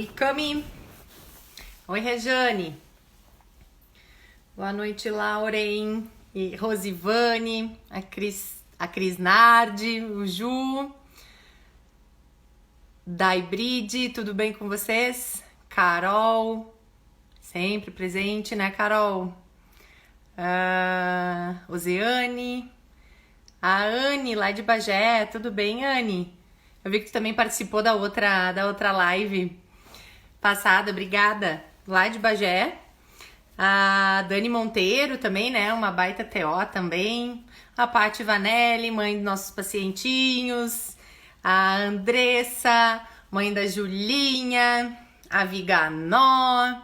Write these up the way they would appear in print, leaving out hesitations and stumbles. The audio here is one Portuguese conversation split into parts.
Oi, Cami. Oi, Rejane. Boa noite, Lauren. E Rosivane, a Cris Nardi, o Ju, Daibride, tudo bem com vocês? Carol, sempre presente, né, Carol? Oceane, a Anne, lá de Bagé, tudo bem, Anne? Eu vi que tu também participou da outra live passada, obrigada. Lá de Bagé. A Dani Monteiro também, né? Uma baita TO também. A Paty Vanelli, mãe dos nossos pacientinhos. A Andressa, mãe da Julinha. A Viganó.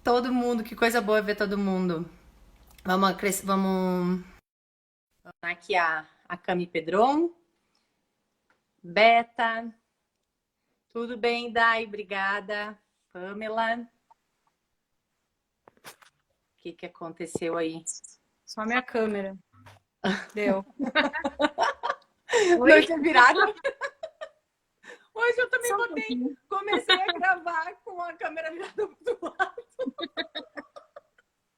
Todo mundo, que coisa boa ver todo mundo. Vamos aqui a Cami Pedron. Beta. Tudo bem, Dai? Obrigada. Pamela. O que aconteceu aí? Só minha câmera. Deu. Não tinha virado? Hoje eu também Só um pouquinho. comecei a gravar com a câmera virada pro lado.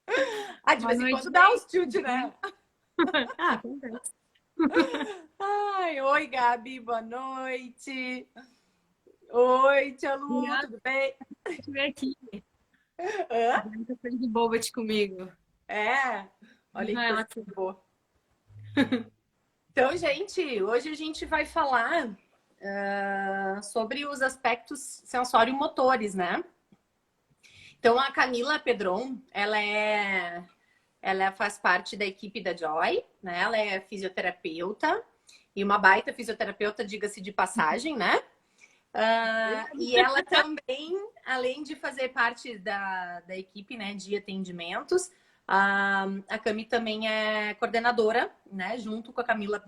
De Boa vez em noite, quando dá uns tilt, né? acontece. Ai, oi, Gabi, boa noite. Oi, Tia Lu, Obrigada tudo bem? por estiver aqui. Hã? Tá fazendo boba comigo. É, olha que coisa Ela boa. Então, gente, hoje a gente vai falar sobre os aspectos sensório-motores, né? Então, a Camila Pedron, ela faz parte da equipe da Joy, né? Ela é fisioterapeuta e uma baita fisioterapeuta, diga-se de passagem, né? E ela também, além de fazer parte da equipe, né, de atendimentos, a Cami também é coordenadora, né, junto com a Camila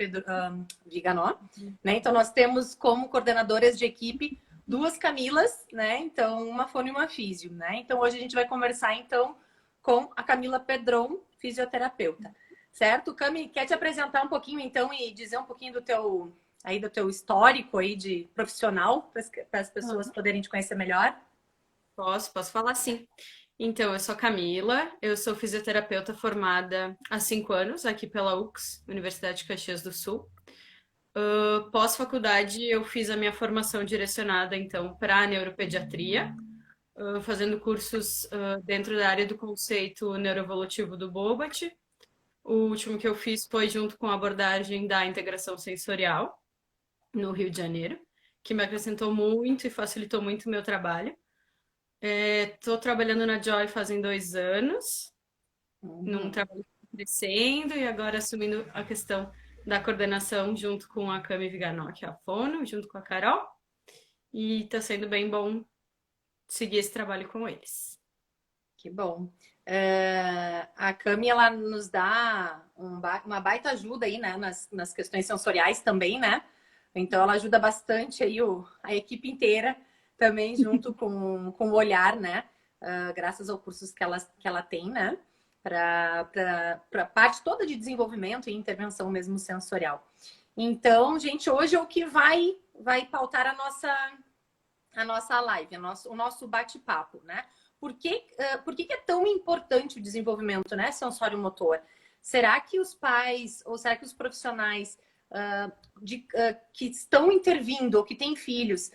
Viganó, né? Então nós temos como coordenadoras de equipe duas Camilas, né? Então uma fono e uma físio, né? Então hoje a gente vai conversar então com a Camila Pedron, fisioterapeuta. Certo? Cami, quer te apresentar um pouquinho então e dizer um pouquinho do teu histórico aí de profissional para as pessoas poderem te conhecer melhor? Posso falar sim. Então, eu sou Camila, eu sou fisioterapeuta formada há 5 anos aqui pela UX, Universidade de Caxias do Sul. Pós-faculdade, eu fiz a minha formação direcionada, então, para neuropediatria, fazendo cursos dentro da área do conceito neuroevolutivo do Bobat. O último que eu fiz foi junto com a abordagem da integração sensorial, no Rio de Janeiro, que me acrescentou muito e facilitou muito o meu trabalho. Estou trabalhando na Joy fazem 2 anos, num Uhum. trabalho crescendo e agora assumindo a questão da coordenação junto com a Cami Viganó, que é a fono, junto com a Carol. E está sendo bem bom seguir esse trabalho com eles. Que bom. A Cami, ela nos dá uma baita ajuda aí, né, nas questões sensoriais também, né? Então, ela ajuda bastante aí a equipe inteira também junto com o olhar, né? Graças aos cursos que ela tem, né? Para parte toda de desenvolvimento e intervenção mesmo sensorial. Então, gente, hoje é o que vai pautar a nossa live, o nosso bate-papo, né? Por que é tão importante o desenvolvimento, né, sensório-motor? Será que os pais ou será que os profissionais que estão intervindo ou que têm filhos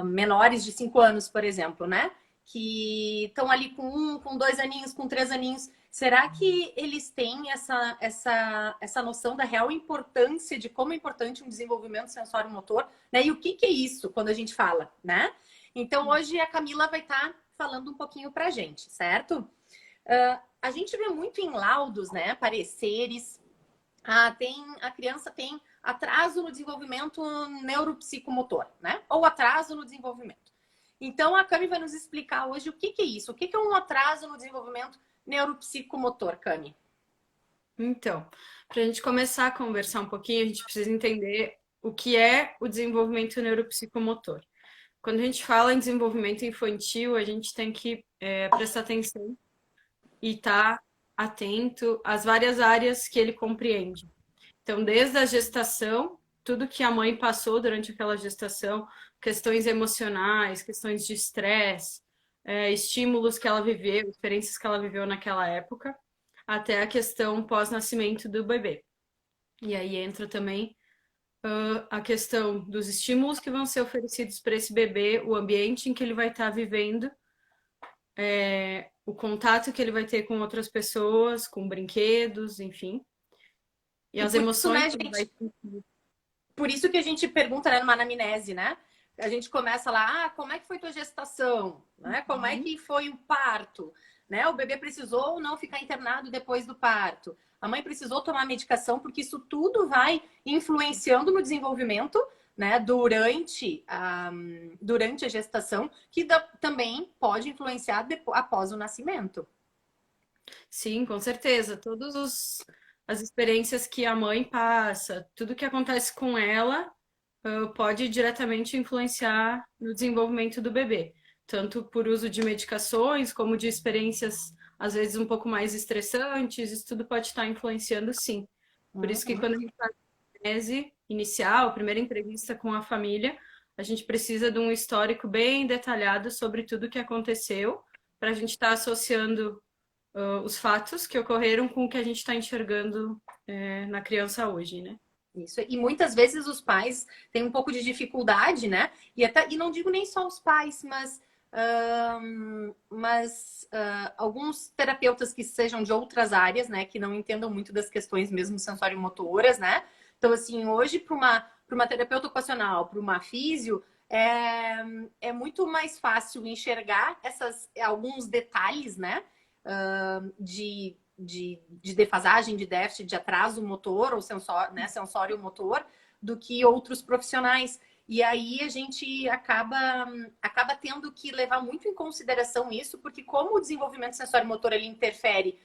menores de 5 anos, por exemplo, né? Que estão ali com 2 aninhos, com 3 aninhos, será que eles têm essa noção da real importância de como é importante um desenvolvimento sensório-motor, né? E o que é isso quando a gente fala, né? Então, hoje a Camila vai estar falando um pouquinho pra gente, certo? A gente vê muito em laudos, né? Pareceres. A criança tem atraso no desenvolvimento neuropsicomotor, né? Ou atraso no desenvolvimento. Então, a Cami vai nos explicar hoje o que é isso. O que é um atraso no desenvolvimento neuropsicomotor, Cami? Então, para a gente começar a conversar um pouquinho, a gente precisa entender o que é o desenvolvimento neuropsicomotor. Quando a gente fala em desenvolvimento infantil, a gente tem que prestar atenção e estar atento às várias áreas que ele compreende. Então, desde a gestação tudo que a mãe passou durante aquela gestação, questões emocionais, questões de estresse, estímulos que ela viveu, experiências que ela viveu naquela época, até a questão pós-nascimento do bebê. E aí entra também a questão dos estímulos que vão ser oferecidos para esse bebê, o ambiente em que ele vai estar vivendo, o contato que ele vai ter com outras pessoas, com brinquedos, enfim. E E as por isso, emoções né, que ele vai gente? sentir. Por isso que a gente pergunta, né, numa anamnese, né? A gente começa lá, como é que foi tua gestação? Né? Como é Uhum. que foi o parto? Né? O bebê precisou ou não ficar internado depois do parto? A mãe precisou tomar medicação, porque isso tudo vai influenciando no desenvolvimento, né, durante a gestação, que também pode influenciar após o nascimento. Sim, com certeza. As experiências que a mãe passa, tudo que acontece com ela, pode diretamente influenciar no desenvolvimento do bebê, tanto por uso de medicações, como de experiências, às vezes, um pouco mais estressantes, isso tudo pode estar influenciando, sim. Por isso que Uhum. quando a gente faz a anamnese inicial, a primeira entrevista com a família, a gente precisa de um histórico bem detalhado sobre tudo o que aconteceu, para a gente estar associando os fatos que ocorreram com o que a gente está enxergando na criança hoje, né? Isso. E muitas vezes os pais têm um pouco de dificuldade, né? E não digo nem só os pais, mas alguns terapeutas que sejam de outras áreas, né? Que não entendam muito das questões mesmo sensorimotoras, né? Então, assim, hoje, para uma terapeuta ocupacional, para uma físio, é muito mais fácil enxergar alguns detalhes, né? De defasagem, de déficit, de atraso motor ou sensório, né, sensório motor, do que outros profissionais. E aí a gente acaba tendo que levar muito em consideração isso, porque como o desenvolvimento sensório-motor ele interfere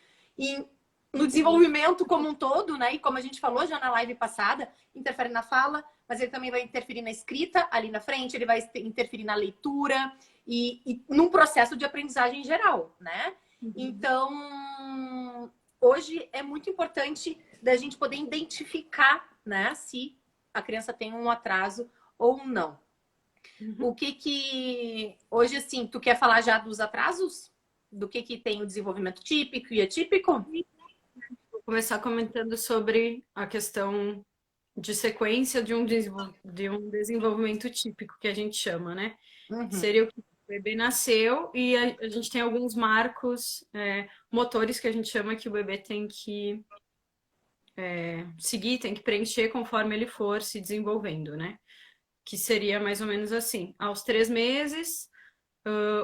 no desenvolvimento como um todo, né? E como a gente falou já na live passada, interfere na fala, mas ele também vai interferir na escrita ali na frente, ele vai interferir na leitura e num processo de aprendizagem em geral, né? Uhum. Então, hoje é muito importante da gente poder identificar, né, se a criança tem um atraso ou não. Uhum. O que que hoje assim, tu quer falar já dos atrasos? Do que tem o desenvolvimento típico e atípico? Vou começar comentando sobre a questão de sequência de um desenvolvimento típico que a gente chama, né? Que Uhum, seria o que o bebê nasceu e a gente tem alguns marcos motores que a gente chama que o bebê tem que seguir, tem que preencher conforme ele for se desenvolvendo, né? Que seria mais ou menos assim. Aos 3 meses,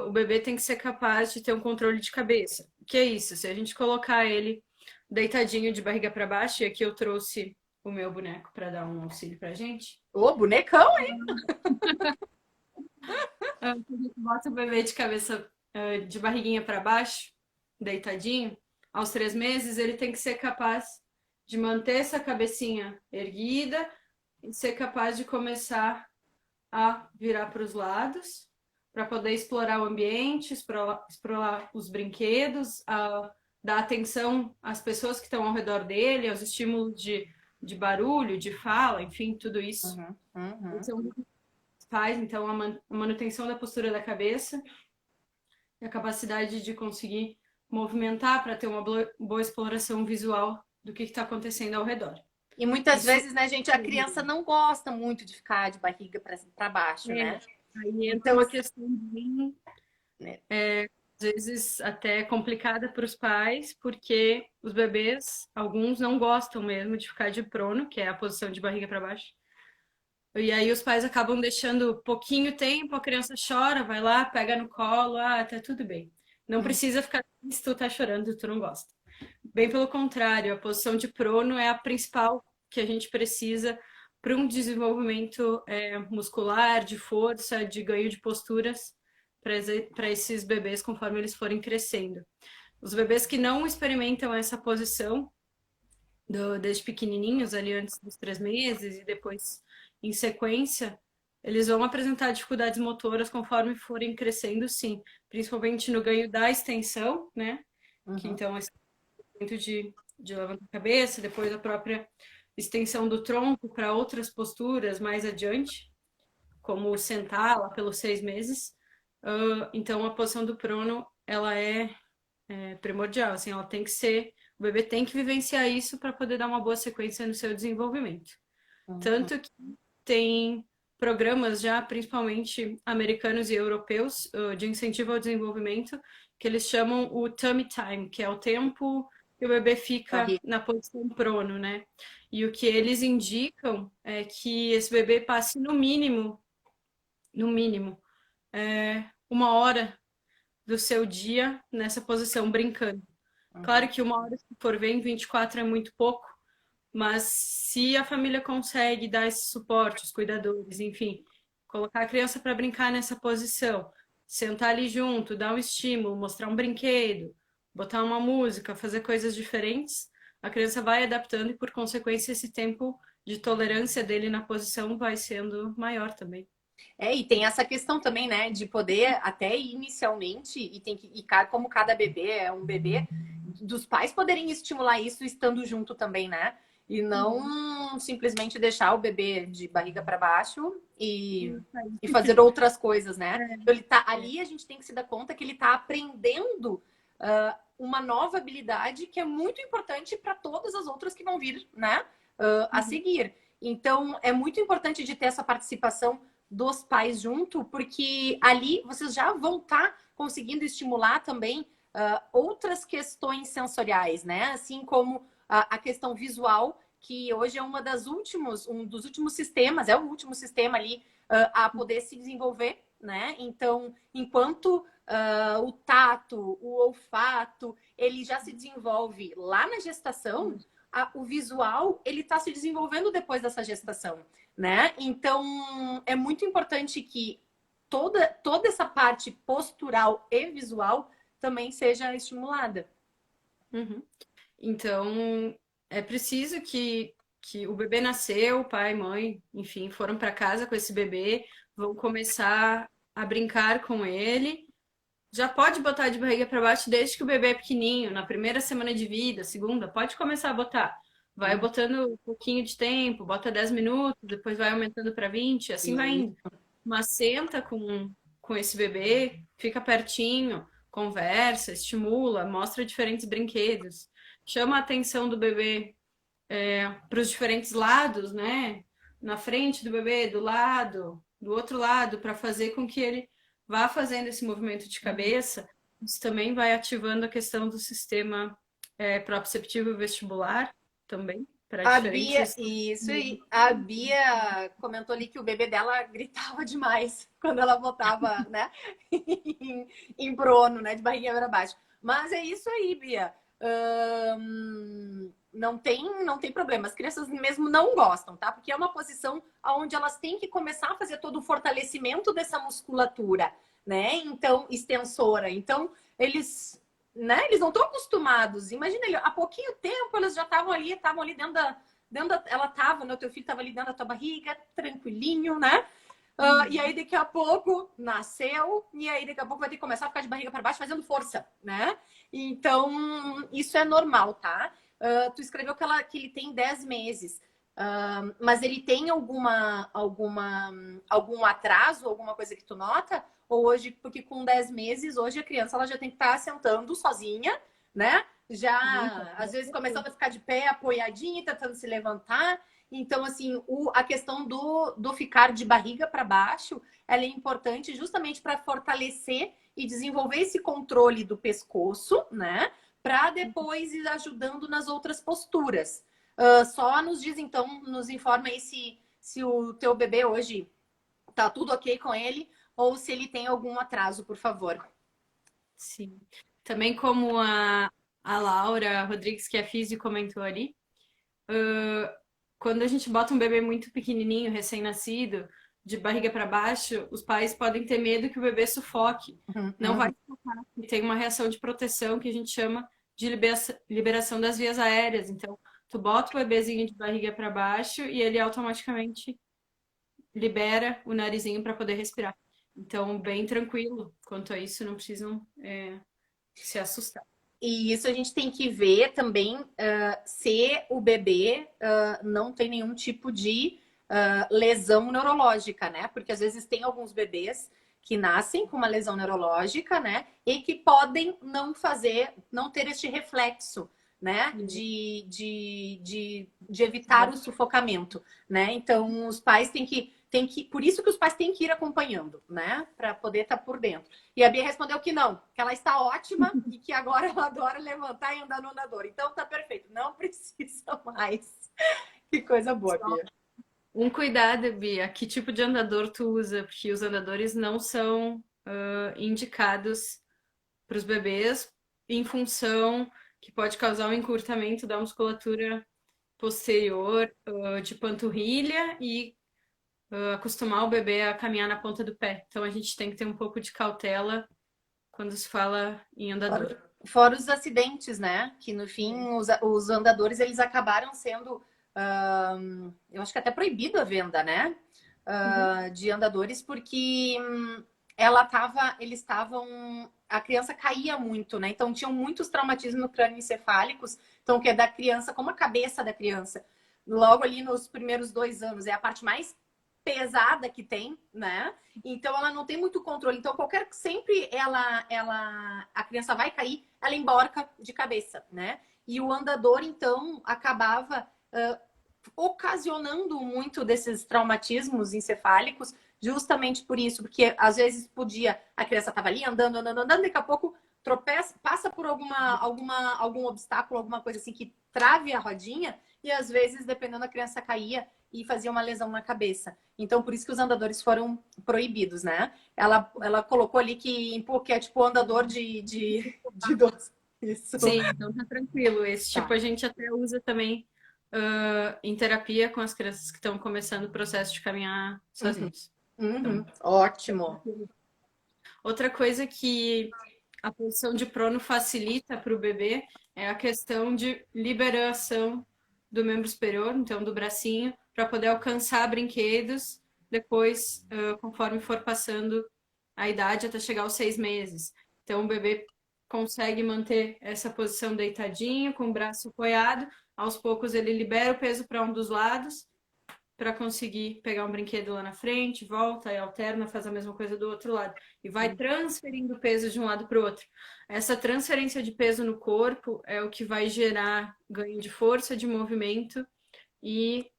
o bebê tem que ser capaz de ter um controle de cabeça. O que é isso? Se a gente colocar ele deitadinho de barriga para baixo, e aqui eu trouxe o meu boneco para dar um auxílio pra gente. ô, bonecão, hein? A gente bota o bebê de cabeça, de barriguinha para baixo, deitadinho. Aos 3 meses, ele tem que ser capaz de manter essa cabecinha erguida e ser capaz de começar a virar para os lados para poder explorar o ambiente, explorar os brinquedos, dar atenção às pessoas que estão ao redor dele, aos estímulos de barulho, de fala, enfim, tudo isso. Uhum, uhum. Esse é um dos faz, então, a manutenção da postura da cabeça e a capacidade de conseguir movimentar para ter uma boa exploração visual do que está acontecendo ao redor. E muitas Isso vezes, né, gente, a criança não gosta muito de ficar de barriga para baixo, é, né? aí entra Então, uma assim, questão bem né? às vezes até complicada para os pais, porque os bebês, alguns não gostam mesmo de ficar de prono, que é a posição de barriga para baixo. E aí os pais acabam deixando pouquinho tempo, a criança chora, vai lá, pega no colo, tá tudo bem. Não Uhum. precisa ficar se tu tá chorando, tu não gosta. Bem pelo contrário, a posição de prono é a principal que a gente precisa para um desenvolvimento muscular, de força, de ganho de posturas para esses bebês conforme eles forem crescendo. Os bebês que não experimentam essa posição desde pequenininhos, ali antes dos 3 meses e depois em sequência, eles vão apresentar dificuldades motoras conforme forem crescendo, sim, principalmente no ganho da extensão, né? Que Uhum. então é esse movimento de levantar a cabeça, depois a própria extensão do tronco para outras posturas mais adiante, como sentar lá pelos 6 meses. Então, a posição do prono, ela é primordial, assim, ela tem que ser, o bebê tem que vivenciar isso para poder dar uma boa sequência no seu desenvolvimento. Uhum. Tanto que tem programas já, principalmente americanos e europeus, de incentivo ao desenvolvimento, que eles chamam o tummy time, que é o tempo que o bebê fica Barriga. na posição prono, né? E o que eles indicam é que esse bebê passe no mínimo, 1 hora do seu dia nessa posição, brincando. Claro Uhum. que 1 hora, se for ver, em 24 é muito pouco, mas se a família consegue dar esse suporte, os cuidadores, enfim, colocar a criança para brincar nessa posição, sentar ali junto, dar um estímulo, mostrar um brinquedo, botar uma música, fazer coisas diferentes, a criança vai adaptando e, por consequência, esse tempo de tolerância dele na posição vai sendo maior também. E tem essa questão também, né, de poder até inicialmente, e tem que, como cada bebê é um bebê, dos pais poderem estimular isso estando junto também, né? E não simplesmente deixar o bebê de barriga para baixo e fazer outras coisas, né? Então, ele tá ali, a gente tem que se dar conta que ele tá aprendendo uma nova habilidade que é muito importante para todas as outras que vão vir, né? A seguir. Então, é muito importante de ter essa participação dos pais junto, porque ali vocês já vão estar conseguindo estimular também outras questões sensoriais, né? Assim como a questão visual, que hoje é um dos últimos sistemas, é o último sistema ali a poder se desenvolver, né? Então, enquanto o tato, o olfato, ele já se desenvolve lá na gestação, o visual, ele está se desenvolvendo depois dessa gestação, né? Então, é muito importante que toda essa parte postural e visual também seja estimulada. Uhum. Então, é preciso que o bebê nasceu, pai, mãe, enfim, foram para casa com esse bebê, vão começar a brincar com ele. Já pode botar de barriga para baixo desde que o bebê é pequenininho, na primeira semana de vida, segunda, pode começar a botar. Vai Uhum. botando um pouquinho de tempo, bota 10 minutos, depois vai aumentando para 20, assim vai E indo. Mas senta com esse bebê, fica pertinho, conversa, estimula, mostra diferentes brinquedos, chama a atenção do bebê para os diferentes lados, né? Na frente do bebê, do lado, do outro lado, para fazer com que ele vá fazendo esse movimento de cabeça. Isso também vai ativando a questão do sistema proprioceptivo vestibular também, para a Bia, diferentes. isso aí. A Bia comentou ali que o bebê dela gritava demais quando ela botava, né, em prono, né, de barriguinha para baixo. Mas é isso aí, Bia. Não tem problema. As crianças mesmo não gostam, tá? Porque é uma posição onde elas têm que começar a fazer todo o fortalecimento dessa musculatura, né? Então, extensora. Então, eles, né? Eles não estão acostumados. Imagina, há pouquinho tempo eles já estavam ali ela estava, né? O teu filho estava ali dentro da tua barriga, tranquilinho, né? E aí daqui a pouco nasceu, e aí daqui a pouco vai ter que começar a ficar de barriga para baixo fazendo força, né? Então, isso é normal, tá? Tu escreveu que ele tem 10 meses. Mas ele tem algum atraso, alguma coisa que tu nota? Ou hoje, porque com 10 meses, hoje a criança ela já tem que estar sentando sozinha, né? Já, às vezes, começando a ficar de pé, apoiadinha, tentando se levantar. Então, assim, a questão do ficar de barriga para baixo, ela é importante justamente para fortalecer e desenvolver esse controle do pescoço, né? Para depois ir ajudando nas outras posturas. Só nos diz, então, nos informa aí se o teu bebê hoje tá tudo ok com ele ou se ele tem algum atraso, por favor. Sim. Também como a Laura Rodrigues, que é física, comentou ali, quando a gente bota um bebê muito pequenininho, recém-nascido, de barriga para baixo, os pais podem ter medo que o bebê sufoque. Não vai Uhum. sufocar. E tem uma reação de proteção que a gente chama de liberação das vias aéreas. Então, tu bota o bebezinho de barriga para baixo e ele automaticamente libera o narizinho para poder respirar. Então, bem tranquilo quanto a isso, não precisam se assustar. E isso a gente tem que ver também se o bebê não tem nenhum tipo de lesão neurológica, né? Porque às vezes tem alguns bebês que nascem com uma lesão neurológica, né? E que podem não ter este reflexo, né? De evitar o sufocamento, né? Então, os pais por isso que os pais têm que ir acompanhando, né? Para poder estar por dentro. E a Bia respondeu que não, que ela está ótima e que agora ela adora levantar e andar no andador. Então tá perfeito, não precisa mais. Que coisa boa, Bia. Um cuidado, Bia, que tipo de andador tu usa? Porque os andadores não são indicados para os bebês em função que pode causar um encurtamento da musculatura posterior de panturrilha e acostumar o bebê a caminhar na ponta do pé. Então a gente tem que ter um pouco de cautela quando se fala em andador. Fora os acidentes, né? Que no fim os andadores eles acabaram sendo, eu acho que até proibido a venda, né? De andadores porque a criança caía muito, né? Então tinham muitos traumatismos crânioencefálicos, então que é da criança, como a cabeça da criança, logo ali nos primeiros 2 anos é a parte mais pesada que tem, né? Então ela não tem muito controle. Então sempre a criança vai cair, ela emborca de cabeça, né? E o andador então acabava ocasionando muito desses traumatismos encefálicos, justamente por isso, porque às vezes a criança estava ali andando, daqui a pouco tropeça, passa por algum obstáculo, alguma coisa assim que trave a rodinha, e às vezes, dependendo da criança, caía e fazia uma lesão na cabeça. Então, por isso que os andadores foram proibidos, né? Ela colocou ali que é tipo andador de idoso. Isso. Sim, então tá tranquilo. Esse tipo Tá. a gente até usa também em terapia com as crianças que estão começando o processo de caminhar sozinhos. Então, Ótimo. outra coisa que a posição de prono facilita para o bebê é a questão de liberação do membro superior, então do bracinho, para poder alcançar brinquedos depois, conforme for passando a idade até chegar aos 6 meses. Então o bebê consegue manter essa posição deitadinho, com o braço apoiado. Aos poucos ele libera o peso para um dos lados para conseguir pegar um brinquedo lá na frente, volta e alterna, faz a mesma coisa do outro lado. E vai transferindo o peso de um lado para o outro. Essa transferência de peso no corpo é o que vai gerar ganho de força, de movimento e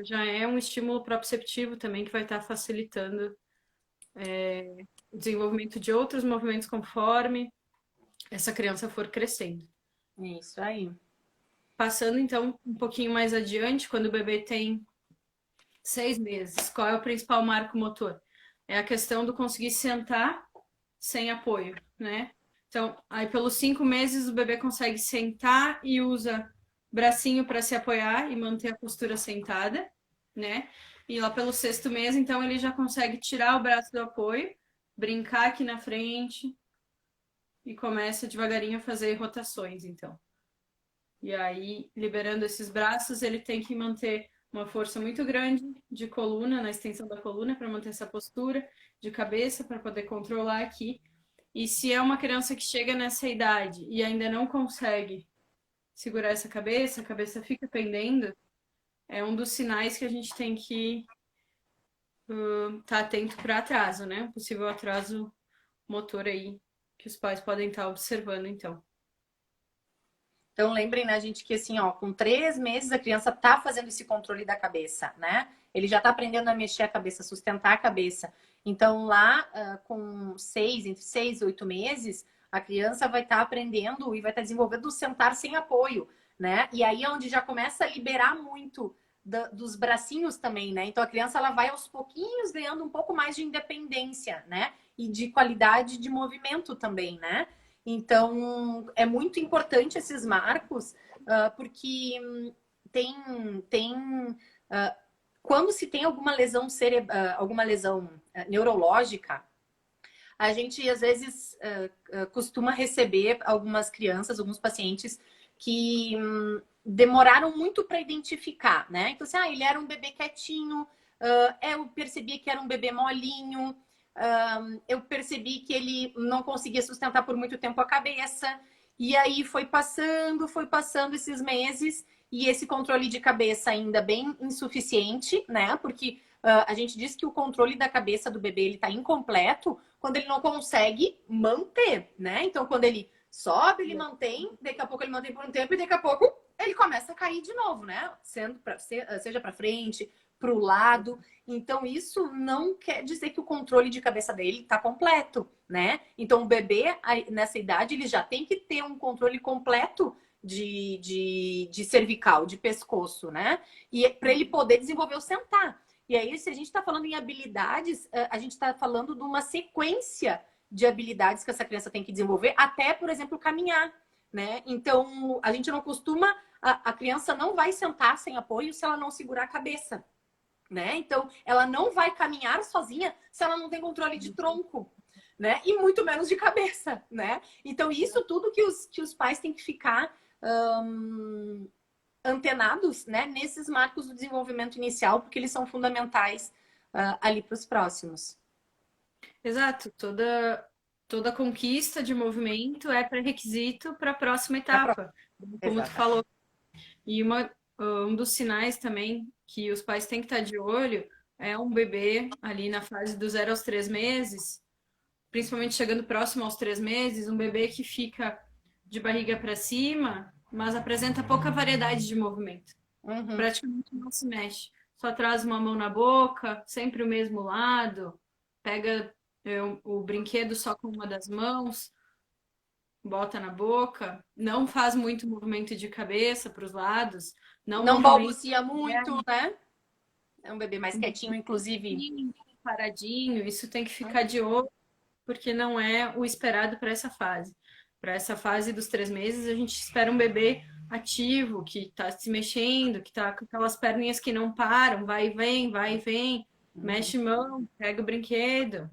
já é um estímulo proprioceptivo também que vai estar facilitando o desenvolvimento de outros movimentos conforme essa criança for crescendo. Isso aí. Passando então um pouquinho mais adiante, quando o bebê tem 6 meses, qual é o principal marco motor? É a questão do conseguir sentar sem apoio, né? Então, aí pelos 5 meses o bebê consegue sentar e usa bracinho para se apoiar e manter a postura sentada, né? E lá pelo 6º mês, então, ele já consegue tirar o braço do apoio, brincar aqui na frente e começa devagarinho a fazer rotações, então. E aí, liberando esses braços, ele tem que manter uma força muito grande de coluna, na extensão da coluna, para manter essa postura, de cabeça, para poder controlar aqui. E se é uma criança que chega nessa idade e ainda não consegue segurar essa cabeça, a cabeça fica pendendo, é um dos sinais que a gente tem que estar atento para atraso, né? Um possível atraso motor aí, que os pais podem estar observando, então. Então, lembrem, né, gente, que assim, ó, com 3 meses a criança tá fazendo esse controle da cabeça, né? Ele já tá aprendendo a mexer a cabeça, sustentar a cabeça. Então, lá com entre 6 e 8 meses, a criança vai estar aprendendo e vai estar desenvolvendo o sentar sem apoio, né? E aí é onde já começa a liberar muito dos bracinhos também, né? Então, a criança ela vai aos pouquinhos ganhando um pouco mais de independência, né? E de qualidade de movimento também, né? Então, é muito importante esses marcos, porque tem quando se tem alguma lesão neurológica, a gente às vezes costuma receber algumas crianças, alguns pacientes que demoraram muito para identificar, né? Então, assim, ele era um bebê quietinho, eu percebi que era um bebê molinho, eu percebi que ele não conseguia sustentar por muito tempo a cabeça. E aí foi passando esses meses e esse controle de cabeça ainda bem insuficiente, né? Porque a gente diz que o controle da cabeça do bebê ele está incompleto quando ele não consegue manter, né? Então, quando ele sobe, ele mantém, daqui a pouco ele mantém por um tempo e daqui a pouco ele começa a cair de novo, né? Seja para frente, para o lado. Então, isso não quer dizer que o controle de cabeça dele está completo, né? Então, o bebê, nessa idade, ele já tem que ter um controle completo de cervical, de pescoço, né? E para ele poder desenvolver o sentar. E aí, se a gente está falando em habilidades, a gente está falando de uma sequência de habilidades que essa criança tem que desenvolver, até, por exemplo, caminhar, né? Então, a gente não costuma, a criança não vai sentar sem apoio se ela não segurar a cabeça, né? Então, ela não vai caminhar sozinha se ela não tem controle de tronco, né? E muito menos de cabeça, né? Então, isso tudo que os pais têm que ficar antenados, né? Nesses marcos do desenvolvimento inicial, porque eles são fundamentais ali para os próximos. Exato, toda conquista de movimento é pré-requisito para a próxima etapa, como tu Exatamente. falou. E um dos sinais também que os pais têm que estar de olho é um bebê ali na fase do 0 aos 3 meses, principalmente chegando próximo aos 3 meses, um bebê que fica de barriga para cima, mas apresenta pouca variedade de movimento. Uhum. Praticamente não se mexe. Só traz uma mão na boca, sempre o mesmo lado, pega o brinquedo só com uma das mãos, bota na boca, não faz muito movimento de cabeça para os lados, não Não movimenta balbucia muito, né? É um bebê mais um quietinho, inclusive. pouquinho, paradinho. Isso tem que ficar de olho, porque não é o esperado para essa fase. Para essa fase dos 3 meses, a gente espera um bebê ativo, que está se mexendo, que está com aquelas perninhas que não param, vai e vem, Uhum. mexe mão, pega o brinquedo,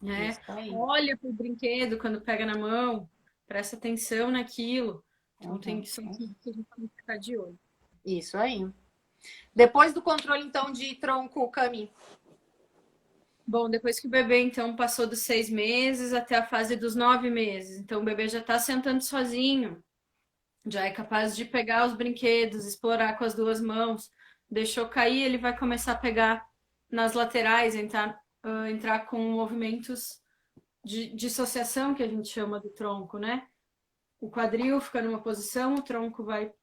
né? Isso aí. Olha para o brinquedo quando pega na mão, presta atenção naquilo. Então tem Uhum. que, são coisas que a gente tem que ficar de olho. Isso aí. Depois do controle, então, de tronco, Cami. Bom, depois que o bebê, então, passou dos 6 meses até a fase dos 9 meses. Então, o bebê já está sentando sozinho, já é capaz de pegar os brinquedos, explorar com as duas mãos. Deixou cair, ele vai começar a pegar nas laterais, entrar com movimentos de dissociação, que a gente chama do tronco, né? O quadril fica numa posição, o tronco vai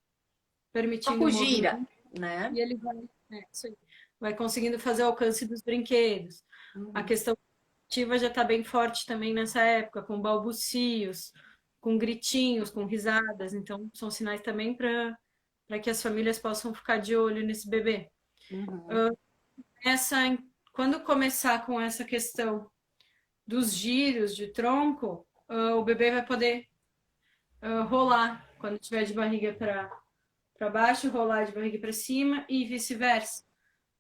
permitindo Tronco o gira, movimento né? e ele isso aí, vai conseguindo fazer o alcance dos brinquedos. A Uhum. questão ativa já está bem forte também nessa época, com balbucios, com gritinhos, com risadas. Então, são sinais também para que as famílias possam ficar de olho nesse bebê. Uhum. Essa, quando começar com essa questão dos giros de tronco, o bebê vai poder rolar quando estiver de barriga para baixo, rolar de barriga para cima e vice-versa.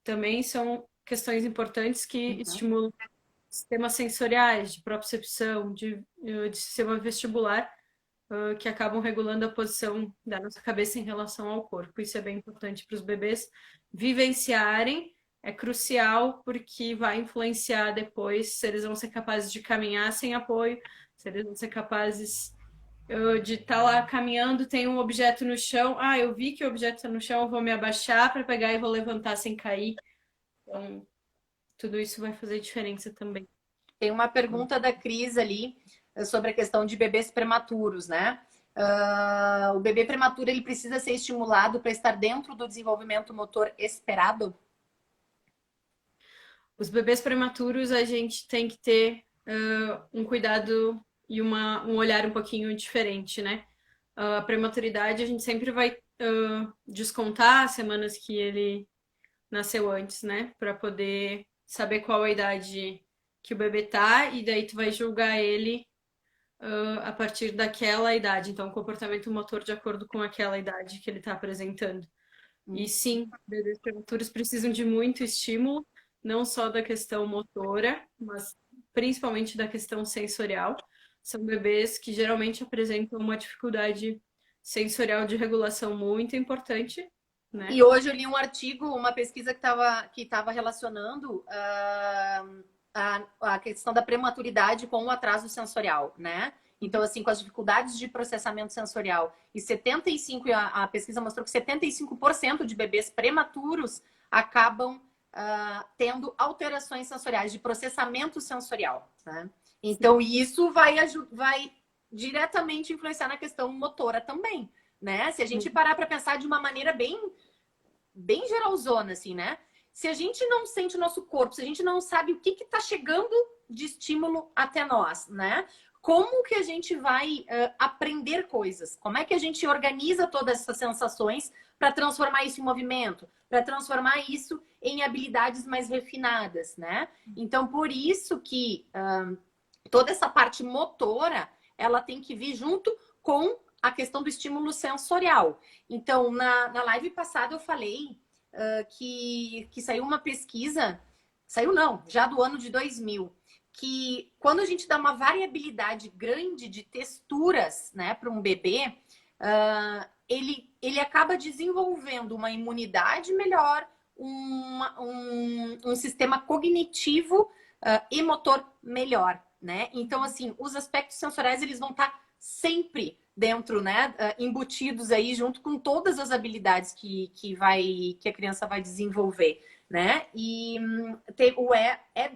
Também são questões importantes que Uhum. estimulam sistemas sensoriais, de propriocepção, de sistema vestibular, que acabam regulando a posição da nossa cabeça em relação ao corpo. Isso é bem importante para os bebês vivenciarem, é crucial porque vai influenciar depois se eles vão ser capazes de caminhar sem apoio, se eles vão ser capazes de estar lá caminhando, tem um objeto no chão, eu vi que o objeto está no chão, eu vou me abaixar para pegar e vou levantar sem cair. Então, tudo isso vai fazer diferença também. Tem uma pergunta da Cris ali sobre a questão de bebês prematuros, né? O bebê prematuro ele precisa ser estimulado para estar dentro do desenvolvimento motor esperado? Os bebês prematuros, a gente tem que ter um cuidado e um olhar um pouquinho diferente, né? A prematuridade, a gente sempre vai descontar as semanas que ele nasceu antes, né? Para poder saber qual a idade que o bebê tá, e daí tu vai julgar ele a partir daquela idade. Então, comportamento motor de acordo com aquela idade que ele está apresentando. E sim, bebês prematuros precisam de muito estímulo, não só da questão motora, mas principalmente da questão sensorial. São bebês que geralmente apresentam uma dificuldade sensorial de regulação muito importante, E né? hoje eu li um artigo, uma pesquisa que tava relacionando a questão da prematuridade com o atraso sensorial, né? Então, assim, com as dificuldades de processamento sensorial. E 75%, a pesquisa mostrou que 75% de bebês prematuros acabam tendo alterações sensoriais, de processamento sensorial, né? Então, isso vai diretamente influenciar na questão motora também, né? Se a gente parar para pensar de uma maneira bem geralzona, assim, né? Se a gente não sente o nosso corpo, se a gente não sabe o que está chegando de estímulo até nós, né? Como que a gente vai aprender coisas? Como é que a gente organiza todas essas sensações para transformar isso em movimento? Para transformar isso em habilidades mais refinadas, né? Então, por isso que toda essa parte motora, ela tem que vir junto com a questão do estímulo sensorial. Então, na live passada eu falei que saiu uma pesquisa, saiu não, já do ano de 2000, que quando a gente dá uma variabilidade grande de texturas, né, para um bebê, ele acaba desenvolvendo uma imunidade melhor, um sistema cognitivo e motor melhor, né? Então, assim, os aspectos sensoriais, eles vão estar sempre dentro, né, embutidos aí junto com todas as habilidades que a criança vai desenvolver, né? E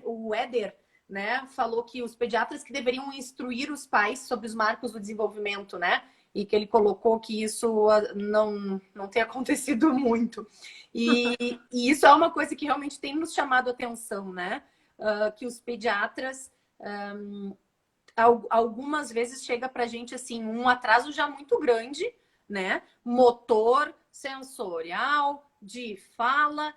o Éder, né, falou que os pediatras que deveriam instruir os pais sobre os marcos do desenvolvimento, né? E que ele colocou que isso não tem acontecido muito. E isso é uma coisa que realmente tem nos chamado a atenção, né? Que os pediatras algumas vezes chega pra gente assim um atraso já muito grande, né? Motor, sensorial, de fala,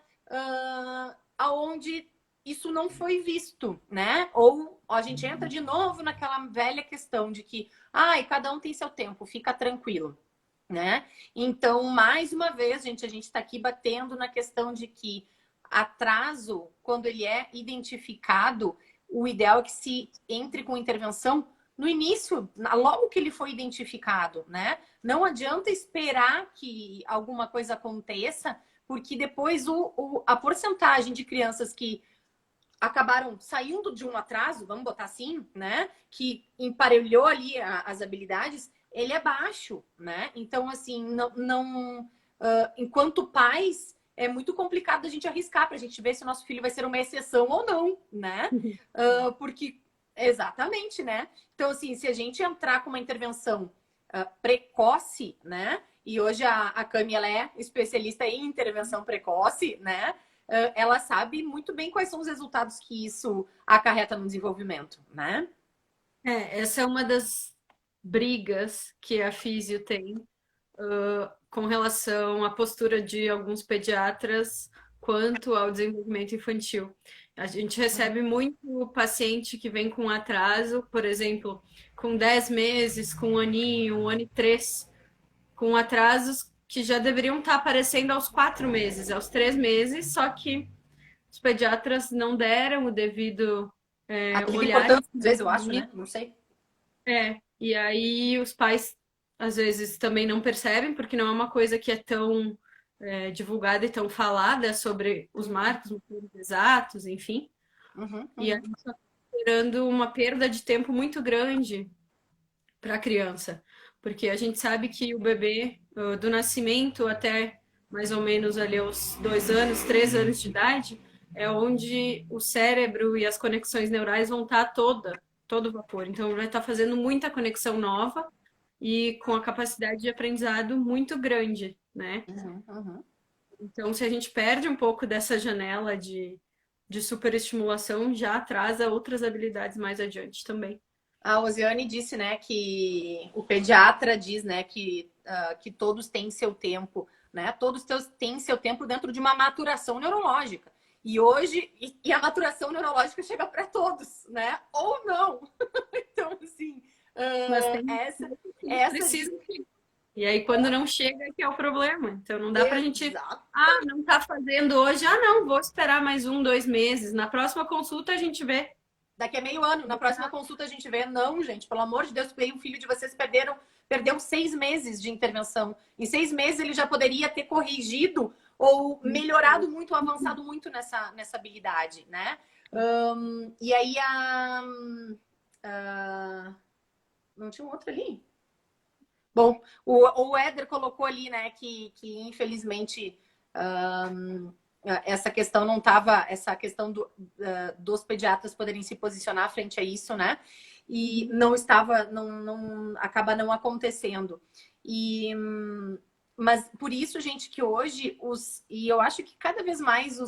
aonde isso não foi visto, né? Ou a gente entra de novo naquela velha questão de que, cada um tem seu tempo, fica tranquilo, né? Então, mais uma vez, gente, a gente está aqui batendo na questão de que atraso, quando ele é identificado, o ideal é que se entre com intervenção no início, logo que ele foi identificado, né? Não adianta esperar que alguma coisa aconteça, porque depois a porcentagem de crianças que acabaram saindo de um atraso, vamos botar assim, né? Que emparelhou ali as habilidades, ele é baixo, né? Então, assim, enquanto pais, é muito complicado a gente arriscar para a gente ver se o nosso filho vai ser uma exceção ou não, né? Porque, exatamente, né? Então, assim, se a gente entrar com uma intervenção precoce, né? E hoje a Cami, ela é especialista em intervenção precoce, né? Ela sabe muito bem quais são os resultados que isso acarreta no desenvolvimento, né? Essa é uma das brigas que a Físio tem com relação à postura de alguns pediatras quanto ao desenvolvimento infantil. A gente recebe muito paciente que vem com atraso, por exemplo, com 10 meses, com 1 aninho, 1 ano e 3, com atrasos que já deveriam estar aparecendo aos 4 meses, aos 3 meses, só que os pediatras não deram o devido A devida olhar. importância, às vezes, eu acho, né? Não sei. E aí os pais às vezes também não percebem, porque não é uma coisa que é tão divulgada e tão falada sobre os marcos exatos, enfim. E aí está gerando uma perda de tempo muito grande para a criança, porque a gente sabe que o bebê, do nascimento até mais ou menos ali aos 2 anos, 3 anos de idade, é onde o cérebro e as conexões neurais vão estar todo vapor. Então, vai estar fazendo muita conexão nova e com a capacidade de aprendizado muito grande, né? Então, se a gente perde um pouco dessa janela de superestimulação, já atrasa outras habilidades mais adiante também. A Osiane disse, né, que o pediatra diz, né, que todos têm seu tempo, né? Todos têm seu tempo dentro de uma maturação neurológica. E hoje, a maturação neurológica chega para todos, né? Ou não. Então, assim, Mas tem essa precisa. E aí, quando não chega, é que é o problema. Então, não dá pra gente. Não tá fazendo hoje. Não, vou esperar mais 1, 2 meses. Na próxima consulta, a gente vê. Daqui a meio ano, na próxima consulta, a gente vê. Não, gente, pelo amor de Deus, o filho de vocês perdeu 6 meses de intervenção. Em 6 meses, ele já poderia ter corrigido ou melhorado muito, avançado muito nessa habilidade, né? E aí Não tinha um outro ali? Bom, o Éder colocou ali, né, que infelizmente essa questão não estava, essa questão dos pediatras poderem se posicionar frente a isso, né? E não estava, acaba não acontecendo. Mas por isso, gente, que hoje e eu acho que cada vez mais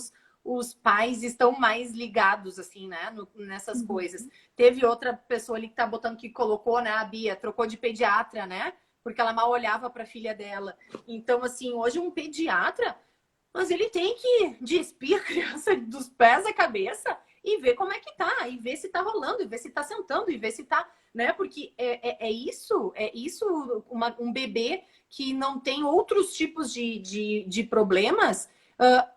os pais estão mais ligados, assim, né, nessas coisas. Teve outra pessoa ali que tá botando, que colocou, né, a Bia, trocou de pediatra, né? Porque ela mal olhava para a filha dela. Então, assim, hoje um pediatra, mas ele tem que despir a criança dos pés à cabeça e ver como é que tá, e ver se tá rolando, e ver se tá sentando, e ver se tá, né? Porque é isso, um bebê que não tem outros tipos de problemas,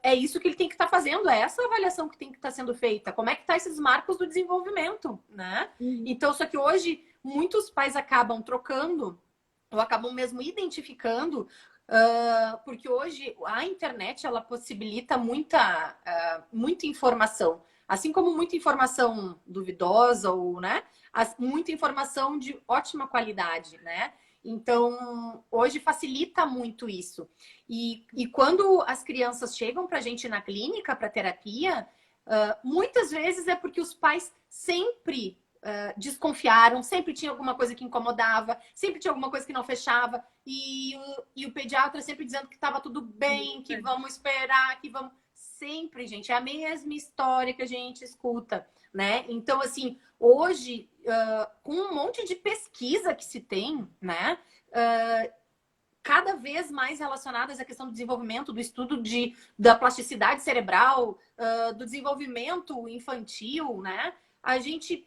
é isso que ele tem que estar fazendo, é essa avaliação que tem que estar sendo feita. Como é que tá esses marcos do desenvolvimento, né? Então, só que hoje muitos pais acabam trocando ou acabam mesmo identificando, porque hoje a internet ela possibilita muita informação, assim como muita informação duvidosa ou, né, muita informação de ótima qualidade, né? Então, hoje facilita muito isso. E quando as crianças chegam para a gente na clínica, para terapia, muitas vezes é porque os pais sempre desconfiaram, sempre tinha alguma coisa que incomodava, sempre tinha alguma coisa que não fechava, e o pediatra sempre dizendo que estava tudo bem, que vamos esperar, que vamos. Sempre, gente, é a mesma história que a gente escuta, né? Então, assim, hoje, com um monte de pesquisa que se tem, né? Cada vez mais relacionadas à questão do desenvolvimento, do estudo da plasticidade cerebral, do desenvolvimento infantil, né? A gente,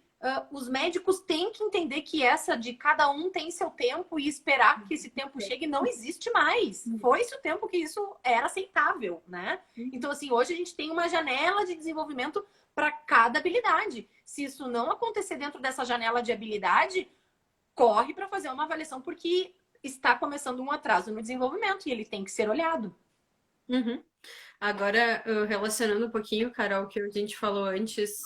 os médicos têm que entender que essa de cada um tem seu tempo e esperar que esse tempo chegue não existe mais. Foi-se o tempo que isso era aceitável, né? Então, assim, hoje a gente tem uma janela de desenvolvimento para cada habilidade. Se isso não acontecer dentro dessa janela de habilidade, corre para fazer uma avaliação, porque está começando um atraso no desenvolvimento e ele tem que ser olhado. Agora, relacionando um pouquinho, Carol, o que a gente falou antes,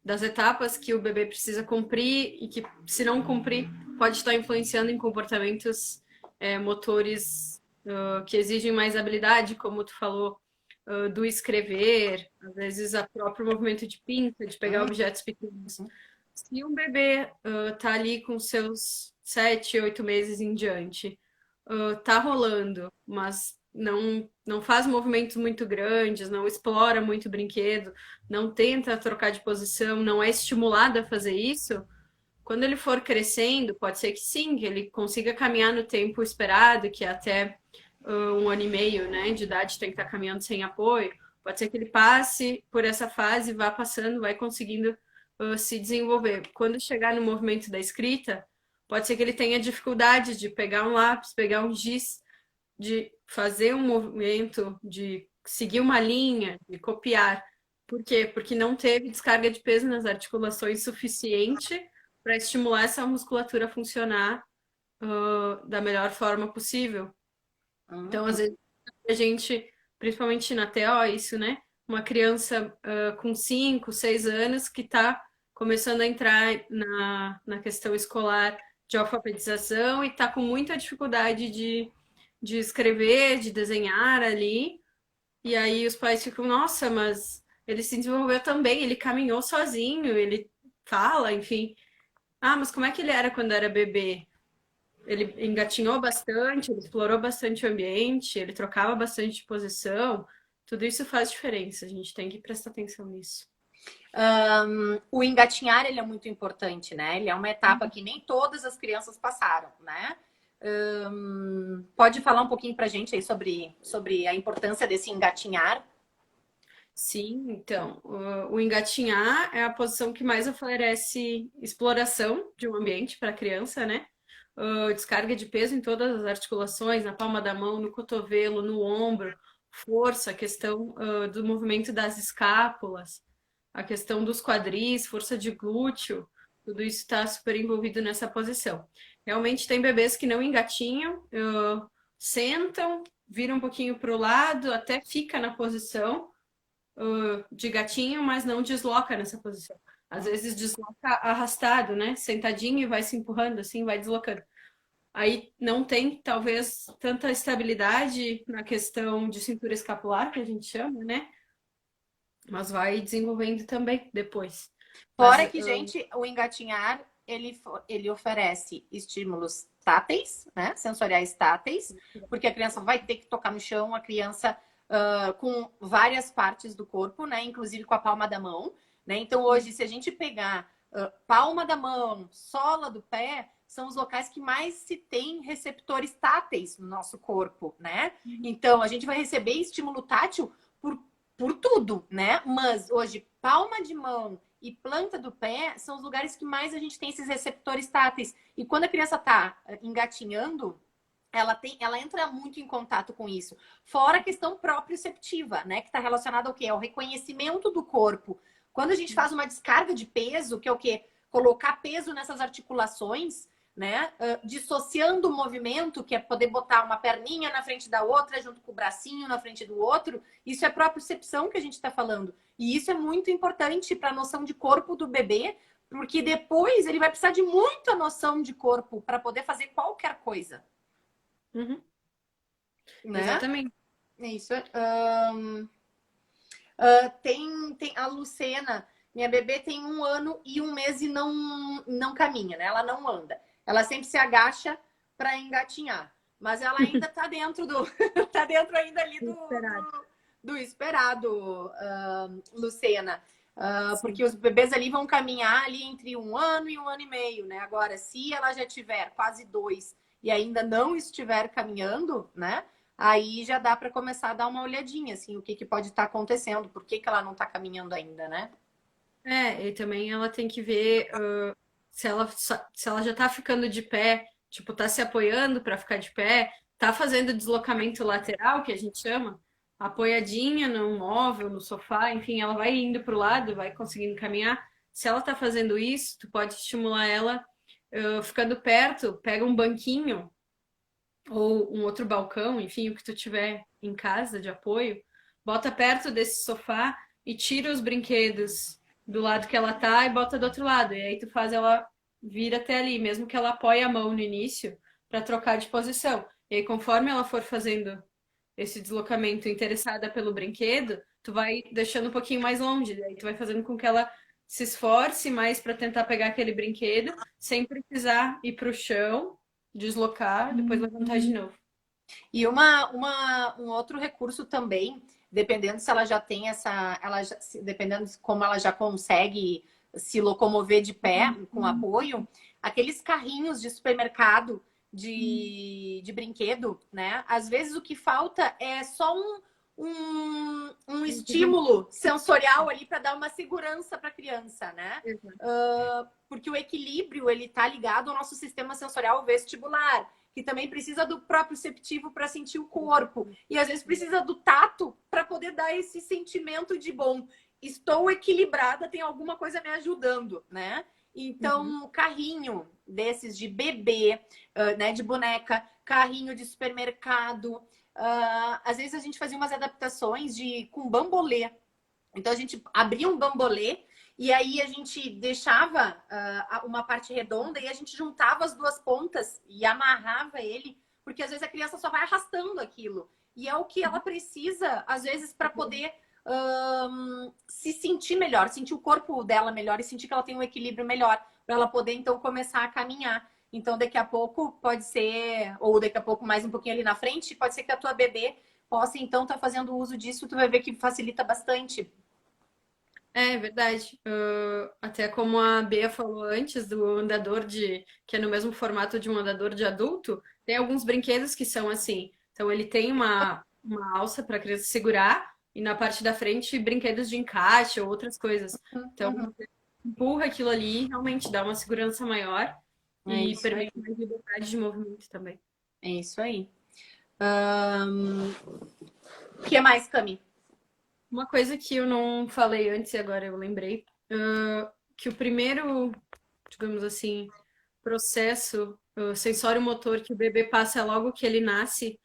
das etapas que o bebê precisa cumprir e que, se não cumprir, pode estar influenciando em comportamentos motores que exigem mais habilidade, como tu falou, do escrever, às vezes o próprio movimento de pinça, de pegar objetos pequenos. Se um bebê tá ali com seus 7, 8 meses em diante, tá rolando, mas não faz movimentos muito grandes, não explora muito brinquedo, não tenta trocar de posição, não é estimulado a fazer isso, quando ele for crescendo, pode ser que sim, que ele consiga caminhar no tempo esperado, que é até 1 ano e meio, né, de idade tem que estar caminhando sem apoio. Pode ser que ele passe por essa fase, vá passando, vai conseguindo se desenvolver. Quando chegar no movimento da escrita, pode ser que ele tenha dificuldade de pegar um lápis, pegar um giz, de fazer um movimento, de seguir uma linha, de copiar. Por quê? Porque não teve descarga de peso nas articulações suficiente para estimular essa musculatura a funcionar da melhor forma possível. Então, às vezes, a gente, principalmente na TO, isso, né? Uma criança com 5, 6 anos que está começando a entrar na questão escolar de alfabetização e está com muita dificuldade de escrever, de desenhar ali. E aí os pais ficam, nossa, mas ele se desenvolveu também, ele caminhou sozinho, ele fala, enfim. Ah, mas como é que ele era quando era bebê? Ele engatinhou bastante, ele explorou bastante o ambiente, ele trocava bastante de posição. Tudo isso faz diferença, a gente tem que prestar atenção nisso. O engatinhar, ele é muito importante, né? Ele é uma etapa que nem todas as crianças passaram, né? Pode falar um pouquinho pra gente aí sobre a importância desse engatinhar? Sim, então, o engatinhar é a posição que mais oferece exploração de um ambiente para a criança, né? Descarga de peso em todas as articulações, na palma da mão, no cotovelo, no ombro, força, a questão do movimento das escápulas, a questão dos quadris, força de glúteo, tudo isso está super envolvido nessa posição. Realmente tem bebês que não engatinham, sentam, viram um pouquinho para o lado, até fica na posição de gatinho, mas não desloca nessa posição. Às vezes desloca arrastado, né? Sentadinho e vai se empurrando, assim, vai deslocando. Aí não tem, talvez, tanta estabilidade na questão de cintura escapular, que a gente chama, né? Mas vai desenvolvendo também depois. Mas Fora que, gente, o engatinhar, ele oferece estímulos táteis, né? Sensoriais táteis, porque a criança vai ter que tocar no chão, a criança com várias partes do corpo, né? Inclusive com a palma da mão, né? Então, hoje, se a gente pegar palma da mão, sola do pé, são os locais que mais se tem receptores táteis no nosso corpo, né? Então, a gente vai receber estímulo tátil por tudo, né? Mas hoje, palma de mão e planta do pé são os lugares que mais a gente tem esses receptores táteis. E quando a criança está engatinhando, ela entra muito em contato com isso. Fora a questão proprioceptiva, né? Que está relacionada ao quê? Ao reconhecimento do corpo. Quando a gente faz uma descarga de peso, que é o quê? Colocar peso nessas articulações, né? Dissociando o movimento, que é poder botar uma perninha na frente da outra, junto com o bracinho na frente do outro. Isso é propriocepção que a gente está falando. E isso é muito importante para a noção de corpo do bebê, porque depois ele vai precisar de muita noção de corpo para poder fazer qualquer coisa. Uhum, Né? exatamente. Isso. Tem a Lucena, minha bebê tem 1 ano e 1 mês e não caminha, né? Ela não anda. Ela sempre se agacha para engatinhar. Mas ela ainda tá dentro do. Tá dentro ainda ali Esperado. do esperado, Lucena. Sim. Porque os bebês ali vão caminhar ali entre 1 ano e 1 ano e meio, né? Agora, se ela já tiver quase 2 e ainda não estiver caminhando, né? Aí já dá para começar a dar uma olhadinha, assim, o que, que pode estar acontecendo, por que, que ela não está caminhando ainda, né? É, e também ela tem que ver se ela já tá ficando de pé, tipo, tá se apoiando para ficar de pé, tá fazendo deslocamento lateral, que a gente chama, apoiadinha no móvel, no sofá, enfim, ela vai indo pro lado, vai conseguindo caminhar. Se ela tá fazendo isso, tu pode estimular ela ficando perto, pega um banquinho ou um outro balcão, enfim, o que tu tiver em casa de apoio, bota perto desse sofá e tira os brinquedos do lado que ela tá e bota do outro lado. E aí tu faz ela vir até ali, mesmo que ela apoie a mão no início para trocar de posição. E aí conforme ela for fazendo esse deslocamento interessada pelo brinquedo, tu vai deixando um pouquinho mais longe, aí tu vai fazendo com que ela se esforce mais para tentar pegar aquele brinquedo, sem precisar ir para o chão, deslocar, depois levantar de novo. E um outro recurso também, dependendo se ela já tem dependendo de como ela já consegue se locomover de pé, com apoio, aqueles carrinhos de supermercado de brinquedo, né? Às vezes o que falta é só um estímulo sensorial ali para dar uma segurança para a criança, né? Porque o equilíbrio ele tá ligado ao nosso sistema sensorial vestibular, que também precisa do proprioceptivo para sentir o corpo. E às vezes precisa do tato para poder dar esse sentimento de bom, estou equilibrada, tem alguma coisa me ajudando, né? Então, carrinho desses de bebê, né, de boneca, carrinho de supermercado. Às vezes a gente fazia umas adaptações com bambolê. Então a gente abria um bambolê e aí a gente deixava uma parte redonda e a gente juntava as duas pontas e amarrava ele, porque às vezes a criança só vai arrastando aquilo. E é o que ela precisa, às vezes, para poder se sentir melhor, sentir o corpo dela melhor e sentir que ela tem um equilíbrio melhor, para ela poder então começar a caminhar. Então, daqui a pouco pode ser, ou daqui a pouco mais um pouquinho ali na frente, pode ser que a tua bebê possa então estar fazendo uso disso, tu vai ver que facilita bastante. É verdade. Até como a Bea falou antes do andador que é no mesmo formato de um andador de adulto, tem alguns brinquedos que são assim. Então ele tem uma alça para a criança segurar e na parte da frente brinquedos de encaixe ou outras coisas. Então Uhum. você empurra aquilo ali, realmente dá uma segurança maior É e isso aí. permite mais liberdade de movimento também. É isso aí. O que mais, Cami? Uma coisa que eu não falei antes e agora eu lembrei, que o primeiro, digamos assim, processo sensório-motor que o bebê passa logo que ele nasce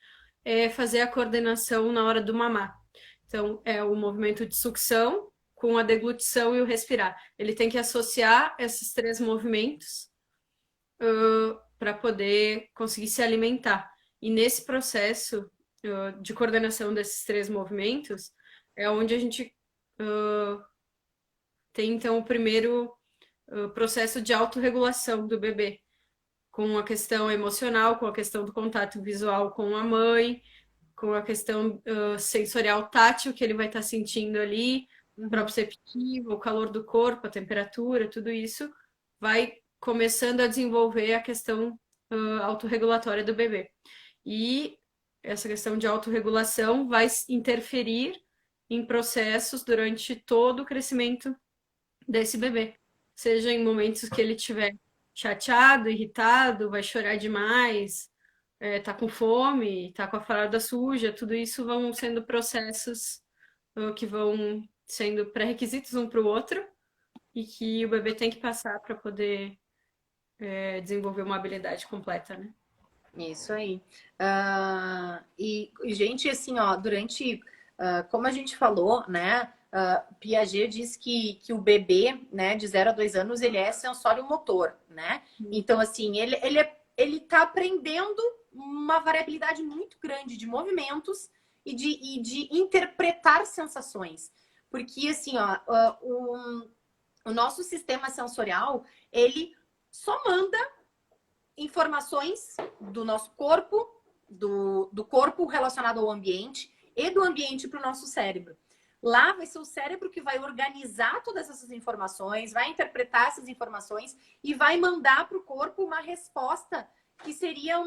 é fazer a coordenação na hora do mamar. Então, é o movimento de sucção com a deglutição e o respirar. Ele tem que associar esses 3 movimentos para poder conseguir se alimentar. E nesse processo de coordenação desses 3 movimentos é onde a gente tem, então, o primeiro processo de autorregulação do bebê, com a questão emocional, com a questão do contato visual com a mãe, com a questão sensorial tátil que ele vai estar sentindo ali, proprioceptivo, o calor do corpo, a temperatura, tudo isso vai começando a desenvolver a questão autorregulatória do bebê. E essa questão de autorregulação vai interferir em processos durante todo o crescimento desse bebê. Seja em momentos que ele estiver chateado, irritado, vai chorar demais, tá com fome, tá com a fralda suja, tudo isso vão sendo processos que vão sendo pré-requisitos um para o outro e que o bebê tem que passar para poder desenvolver uma habilidade completa, né? Isso aí. E, gente, assim, ó, durante, como a gente falou, né, Piaget diz que o bebê, né, de 0 a 2 anos, ele é sensório-motor, né? Então, assim, ele tá aprendendo uma variabilidade muito grande de movimentos e de interpretar sensações. Porque, assim, ó, o nosso sistema sensorial, ele só manda informações do nosso corpo, do corpo relacionado ao ambiente e do ambiente para o nosso cérebro. Lá vai ser o cérebro que vai organizar todas essas informações, vai interpretar essas informações e vai mandar para o corpo uma resposta que seria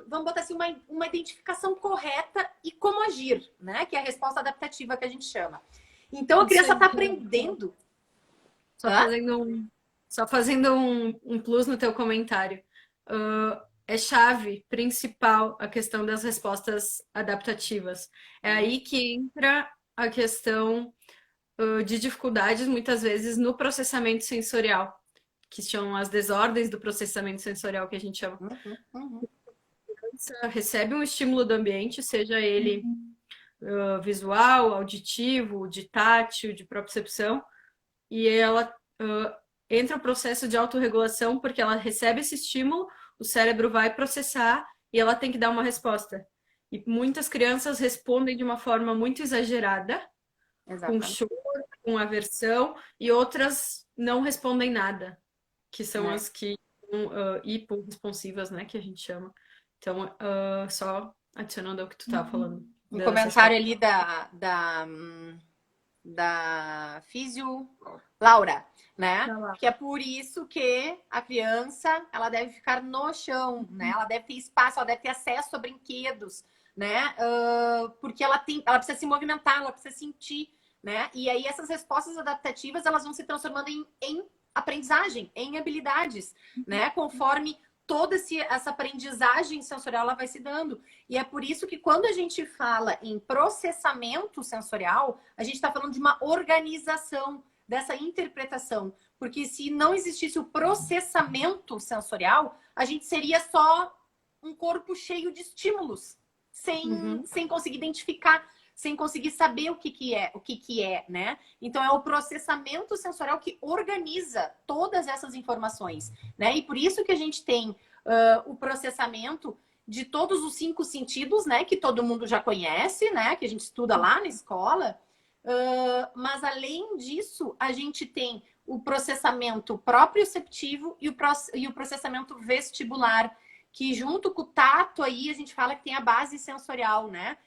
vamos botar assim, uma identificação correta e como agir, né? Que é a resposta adaptativa que a gente chama. Então a criança está aprendendo. Só fazendo um plus no teu comentário. É chave principal a questão das respostas adaptativas. É aí que entra a questão de dificuldades, muitas vezes, no processamento sensorial, que são as desordens do processamento sensorial, que a gente chama. Recebe um estímulo do ambiente, seja ele visual, auditivo, de tátil, de propriocepção, e ela entra o processo de autorregulação porque ela recebe esse estímulo, o cérebro vai processar e ela tem que dar uma resposta. E muitas crianças respondem de uma forma muito exagerada, com choro, com aversão, e outras não respondem nada, que são as que são hiporresponsivas, né, que a gente chama. Então, só adicionando ao que tu estava falando. Um comentário ali da Físio Laura, né? Que é por isso que a criança, ela deve ficar no chão, né? Ela deve ter espaço, ela deve ter acesso a brinquedos, né? Porque ela precisa se movimentar, ela precisa sentir, né? E aí essas respostas adaptativas, elas vão se transformando em aprendizagem, em habilidades, né? Conforme toda essa aprendizagem sensorial ela vai se dando. E é por isso que quando a gente fala em processamento sensorial, a gente está falando de uma organização dessa interpretação. Porque se não existisse o processamento sensorial, a gente seria só um corpo cheio de estímulos, sem conseguir identificar, sem conseguir saber o que é, né? Então é o processamento sensorial que organiza todas essas informações, né? E por isso que a gente tem o processamento de todos os 5 sentidos, né? Que todo mundo já conhece, né? Que a gente estuda lá na escola. Mas além disso, a gente tem o processamento proprioceptivo e o processamento vestibular, que junto com o tato aí a gente fala que tem a base sensorial, né?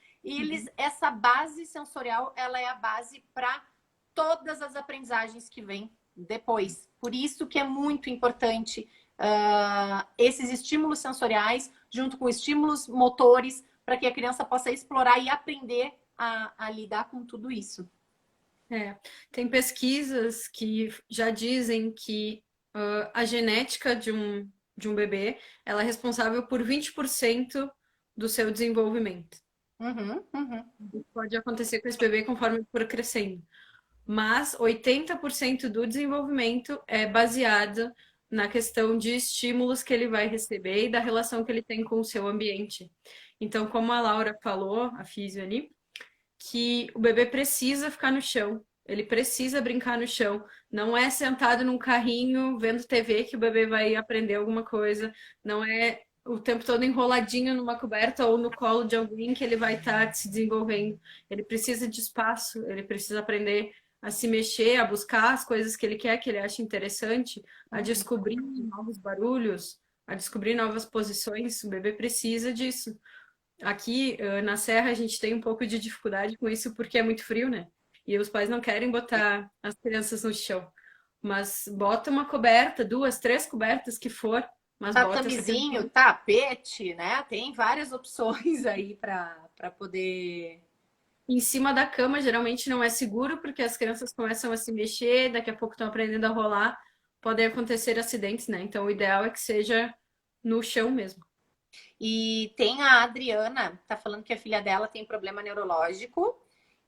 Essa base sensorial, ela é a base para todas as aprendizagens que vêm depois. Por isso que é muito importante esses estímulos sensoriais junto com estímulos motores para que a criança possa explorar e aprender a lidar com tudo isso. Tem pesquisas que já dizem que a genética de um bebê, ela é responsável por 20% do seu desenvolvimento. Pode acontecer com esse bebê conforme ele for crescendo. Mas 80% do desenvolvimento é baseado na questão de estímulos que ele vai receber e da relação que ele tem com o seu ambiente. Então, como a Laura falou, a físio ali, que o bebê precisa ficar no chão Ele precisa brincar no chão. Não é sentado num carrinho vendo TV que o bebê vai aprender alguma coisa. Não é o tempo todo enroladinho numa coberta ou no colo de alguém que ele vai estar se desenvolvendo. Ele precisa de espaço, ele precisa aprender a se mexer, a buscar as coisas que ele quer, que ele acha interessante, a descobrir novos barulhos, a descobrir novas posições. O bebê precisa disso. Aqui, na Serra, a gente tem um pouco de dificuldade com isso porque é muito frio, né? E os pais não querem botar as crianças no chão. Mas bota uma coberta, duas, três cobertas que for, mas bota essa Tatamezinho, criança tapete, né? Tem várias opções aí para poder. em cima da cama. Geralmente não é seguro porque as crianças começam a se mexer, daqui a pouco estão aprendendo a rolar, podem acontecer acidentes, né? Então o ideal é que seja no chão mesmo. E tem a Adriana, tá falando que a filha dela tem problema neurológico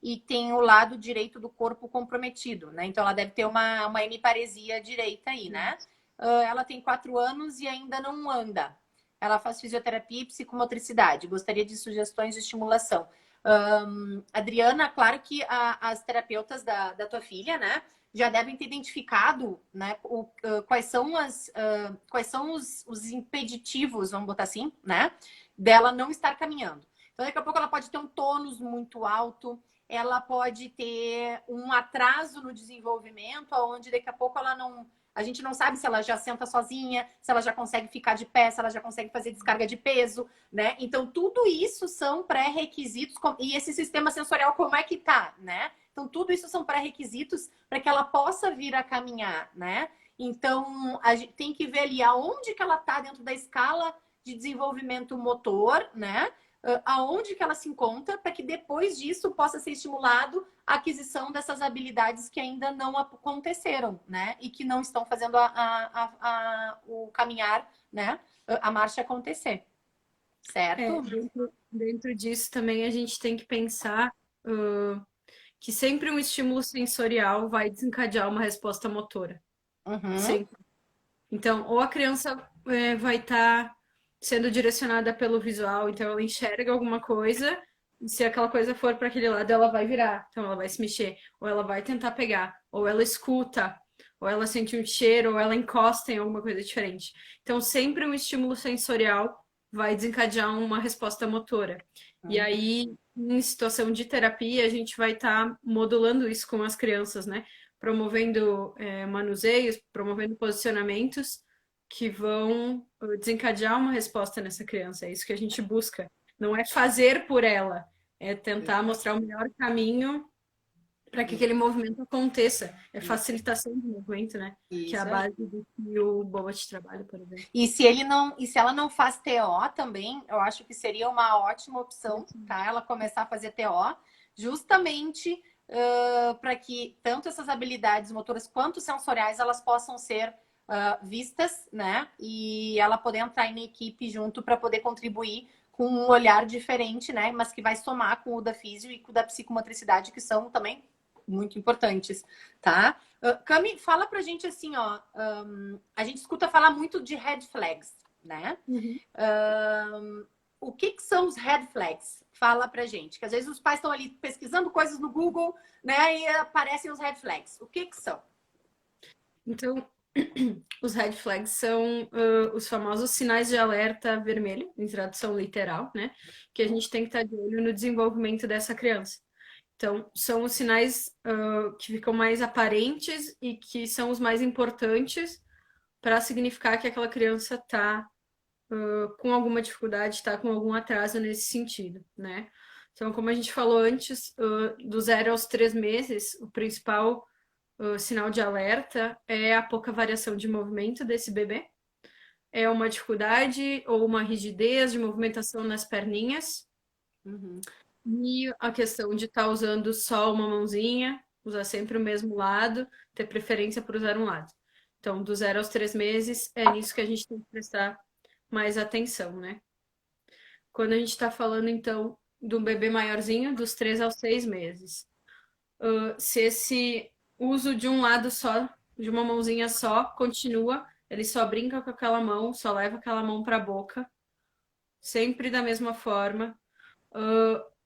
e tem o lado direito do corpo comprometido, né? Então ela deve ter uma hemiparesia direita aí, né? Ela tem 4 anos e ainda não anda. Ela faz fisioterapia e psicomotricidade. Gostaria de sugestões de estimulação. Adriana, claro que as terapeutas da tua filha, né? Já devem ter identificado, né, quais são os impeditivos, vamos botar assim, né, dela não estar caminhando. Então, daqui a pouco ela pode ter um tônus muito alto, ela pode ter um atraso no desenvolvimento, onde daqui a pouco a gente não sabe se ela já senta sozinha, se ela já consegue ficar de pé, se ela já consegue fazer descarga de peso, né? Então, tudo isso são pré-requisitos. E esse sistema sensorial, como é que tá, né? Então, tudo isso são pré-requisitos para que ela possa vir a caminhar, né? Então, a gente tem que ver ali aonde que ela está dentro da escala de desenvolvimento motor, né? Aonde que ela se encontra, para que depois disso possa ser estimulado a aquisição dessas habilidades que ainda não aconteceram, né? E que não estão fazendo o caminhar, né? A marcha acontecer, certo? Dentro disso também a gente tem que pensar que sempre um estímulo sensorial vai desencadear uma resposta motora. Uhum. Sempre. Então, ou a criança vai estar sendo direcionada pelo visual, então ela enxerga alguma coisa, e se aquela coisa for para aquele lado, ela vai virar, então ela vai se mexer, ou ela vai tentar pegar, ou ela escuta, ou ela sente um cheiro, ou ela encosta em alguma coisa diferente. Então, sempre um estímulo sensorial vai desencadear uma resposta motora. E Uhum. aí, em situação de terapia, a gente vai estar modulando isso com as crianças, né? Promovendo manuseios, promovendo posicionamentos que vão desencadear uma resposta nessa criança. É isso que a gente busca. Não é fazer por ela, é tentar mostrar o melhor caminho para que aquele movimento aconteça. É Isso, facilitação do movimento, né? Que é a isso aí. base do que o Bobat trabalha, por exemplo. E se ela não faz TO também, eu acho que seria uma ótima opção, tá? Ela começar a fazer TO, justamente para que tanto essas habilidades motoras quanto sensoriais elas possam ser vistas, né? E ela poder entrar em equipe junto para poder contribuir com um olhar diferente, né? Mas que vai somar com o da físio e com o da psicomotricidade, que são também muito importantes, tá? Cami, fala pra gente assim, ó. A gente escuta falar muito de red flags, né? Uhum. O que são os red flags? Fala pra gente. Que às vezes os pais estão ali pesquisando coisas no Google, né? E aparecem os red flags. O que são? Então, os red flags são os famosos sinais de alerta vermelho, em tradução literal, né? Que a gente tem que estar de olho no desenvolvimento dessa criança. Então, são os sinais que ficam mais aparentes e que são os mais importantes para significar que aquela criança está com alguma dificuldade, está com algum atraso nesse sentido, né? Então, como a gente falou antes, do 0 aos 3 meses, o principal sinal de alerta é a pouca variação de movimento desse bebê. É uma dificuldade ou uma rigidez de movimentação nas perninhas. Uhum. E a questão de estar usando só uma mãozinha, usar sempre o mesmo lado, ter preferência por usar um lado. Então, do 0 aos 3 meses, é nisso que a gente tem que prestar mais atenção, né? Quando a gente está falando, então, do bebê maiorzinho, dos 3 aos 6 meses, se esse uso de um lado só, de uma mãozinha só, continua, ele só brinca com aquela mão, só leva aquela mão para a boca, sempre da mesma forma.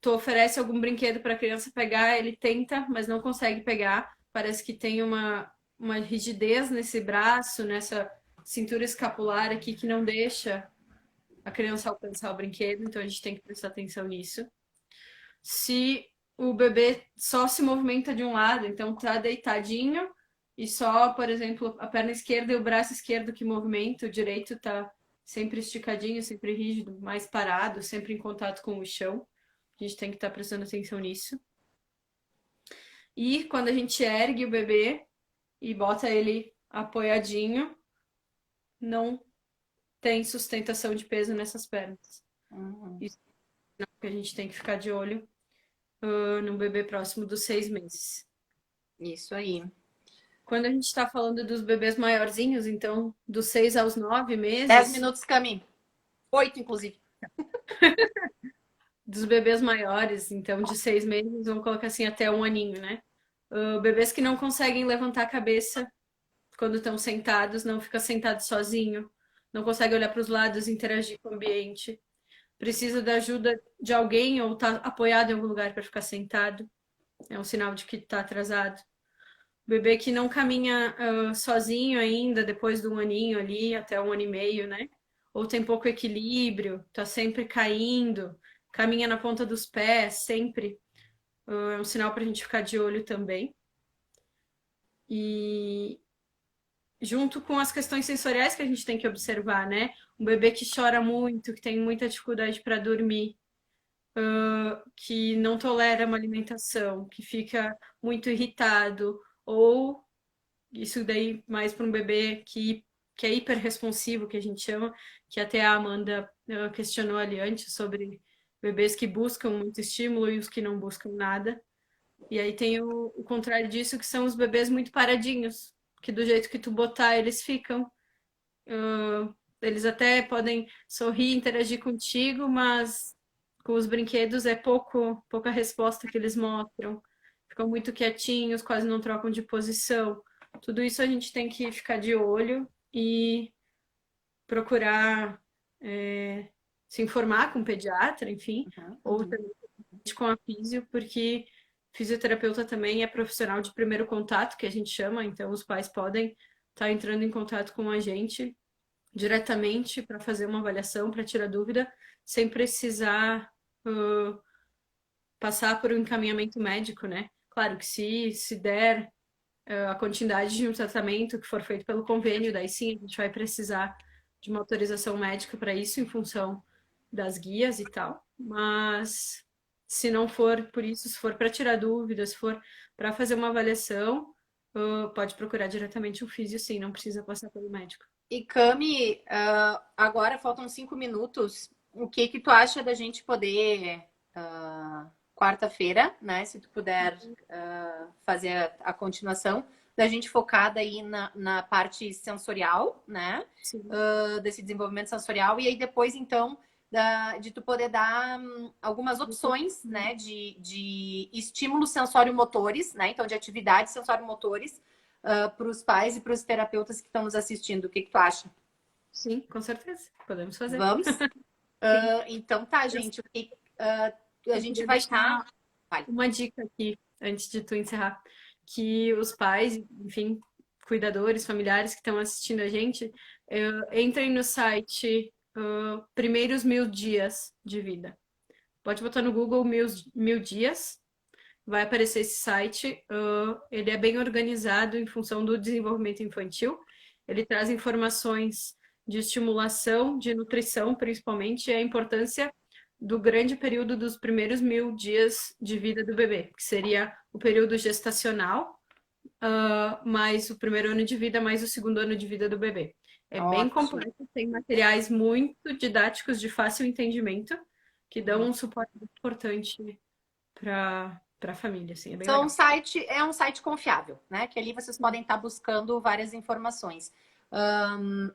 tu oferece algum brinquedo para a criança pegar, ele tenta, mas não consegue pegar. Parece que tem uma rigidez nesse braço, nessa cintura escapular aqui que não deixa a criança alcançar o brinquedo, então a gente tem que prestar atenção nisso. Se o bebê só se movimenta de um lado, então tá deitadinho e só, por exemplo, a perna esquerda e o braço esquerdo que movimenta, o direito tá sempre esticadinho, sempre rígido, mais parado, sempre em contato com o chão. A gente tem que estar prestando atenção nisso. E quando a gente ergue o bebê e bota ele apoiadinho, não tem sustentação de peso nessas pernas. Isso é que a gente tem que ficar de olho no bebê próximo dos 6 meses. Isso aí. Quando a gente está falando dos bebês maiorzinhos, então dos 6 aos 9 10 meses, minutos, Cami. 8, inclusive. dos bebês maiores, então de 6 meses, vamos colocar assim, até um aninho, né? Bebês que não conseguem levantar a cabeça quando estão sentados, não fica sentado sozinho, não consegue olhar para os lados, interagir com o ambiente, precisa da ajuda de alguém ou está apoiado em algum lugar para ficar sentado, é um sinal de que está atrasado. Bebê que não caminha sozinho ainda, depois de um aninho ali, até um ano e meio, né? Ou tem pouco equilíbrio, tá sempre caindo, caminha na ponta dos pés, sempre. É um sinal para a gente ficar de olho também. E junto com as questões sensoriais que a gente tem que observar, né? Um bebê que chora muito, que tem muita dificuldade para dormir, que não tolera uma alimentação, que fica muito irritado, ou isso daí mais para um bebê que é hiperresponsivo, que a gente chama, que até a Amanda questionou ali antes sobre bebês que buscam muito estímulo e os que não buscam nada. E aí tem o contrário disso, que são os bebês muito paradinhos, que do jeito que tu botar, eles ficam. Eles até podem sorrir, interagir contigo, mas com os brinquedos é pouca resposta que eles mostram. Ficam muito quietinhos, quase não trocam de posição. Tudo isso a gente tem que ficar de olho e procurar se informar com o pediatra, enfim, ou também com a físio, porque fisioterapeuta também é profissional de primeiro contato, que a gente chama, então os pais podem estar entrando em contato com a gente diretamente para fazer uma avaliação, para tirar dúvida, sem precisar passar por um encaminhamento médico, né? Claro que se der a continuidade de um tratamento que for feito pelo convênio, daí sim a gente vai precisar de uma autorização médica para isso, em função das guias e tal. Mas se não for por isso, se for para tirar dúvidas, se for para fazer uma avaliação, pode procurar diretamente o físio, sim, não precisa passar pelo médico. E Cami, agora faltam 5 minutos. O que que tu acha da gente poder, quarta-feira, né? Se tu puder fazer a continuação, da gente focada aí na parte sensorial, né? Desse desenvolvimento sensorial. E aí depois, então, de tu poder dar algumas opções, né? De estímulos sensório-motores, né? Então, de atividades sensório-motores para os pais e para os terapeutas que estão nos assistindo. O que que tu acha? Sim, com certeza. Podemos fazer. Vamos? Então tá, gente. A gente vai estar. Uma dica aqui, antes de tu encerrar, que os pais, enfim, cuidadores, familiares que estão assistindo a gente, entrem no site Primeiros 1000 Dias de Vida. Pode botar no Google 1000 Dias, vai aparecer esse site. Ele é bem organizado em função do desenvolvimento infantil. Ele traz informações de estimulação, de nutrição, principalmente, e a importância do grande período dos primeiros 1000 dias de vida do bebê, que seria o período gestacional, mais o primeiro ano de vida, mais o segundo ano de vida do bebê. É bem complexo, tem materiais muito didáticos de fácil entendimento, que dão um suporte importante para a família. Assim, é bem legal. É um site confiável, né? Que ali vocês podem estar buscando várias informações.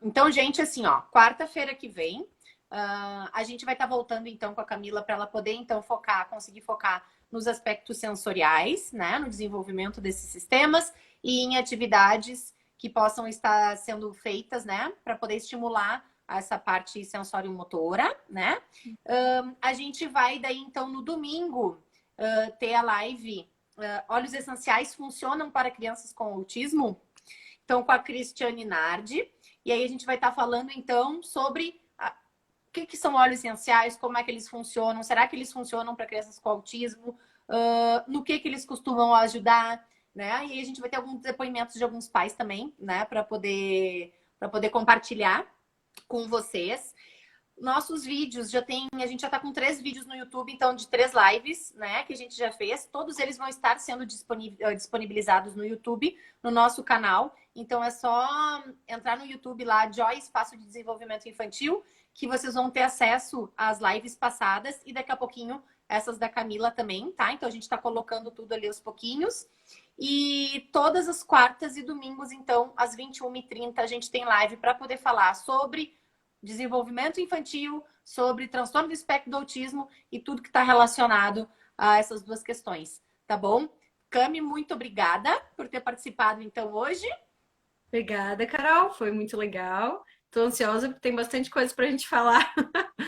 Então, gente, assim, ó, quarta-feira que vem, a gente vai estar voltando então com a Camila para ela poder então conseguir focar nos aspectos sensoriais, né, no desenvolvimento desses sistemas e em atividades que possam estar sendo feitas, né, para poder estimular essa parte sensório-motora, né? A gente vai daí, então, no domingo, ter a live Óleos Essenciais Funcionam para Crianças com Autismo? Então, com a Cristiane Nardi. E aí a gente vai estar falando, então, sobre o que são óleos essenciais, como é que eles funcionam, será que eles funcionam para crianças com autismo, no que eles costumam ajudar, né? E aí a gente vai ter alguns depoimentos de alguns pais também, né? Para poder compartilhar com vocês. Nossos vídeos a gente já tá com 3 vídeos no YouTube, então, de 3 lives, né, que a gente já fez. Todos eles vão estar sendo disponibilizados no YouTube, no nosso canal. Então, é só entrar no YouTube lá, Joy Espaço de Desenvolvimento Infantil, que vocês vão ter acesso às lives passadas e daqui a pouquinho essas da Camila também, tá? Então, a gente tá colocando tudo ali aos pouquinhos. E todas as quartas e domingos, então, às 21h30, a gente tem live para poder falar sobre desenvolvimento infantil, sobre transtorno do espectro do autismo e tudo que está relacionado a essas 2 questões, tá bom? Cami, muito obrigada por ter participado, então, hoje. Obrigada, Carol. Foi muito legal. Estou ansiosa porque tem bastante coisa para a gente falar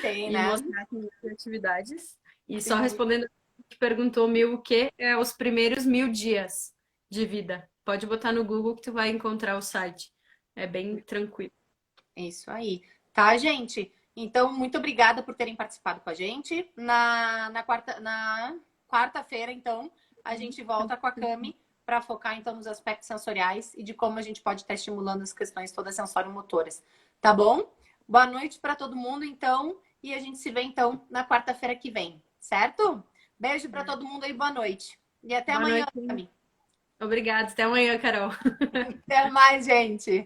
Tem, e né? mostrar aqui nas atividades. E só Sim. respondendo que perguntou o que é os primeiros 1000 dias de vida. Pode botar no Google que tu vai encontrar o site. É bem tranquilo. É isso aí. Tá, gente? Então, muito obrigada por terem participado com a gente. Na quarta-feira, então, a gente volta com a Cami para focar, então, nos aspectos sensoriais e de como a gente pode estar estimulando as questões todas sensório-motoras. Tá bom? Boa noite para todo mundo, então. E a gente se vê, então, na quarta-feira que vem. Certo? Beijo para todo mundo aí. Boa noite. E até Boa amanhã, noite. Cami. Obrigada. Até amanhã, Carol. Até mais, gente.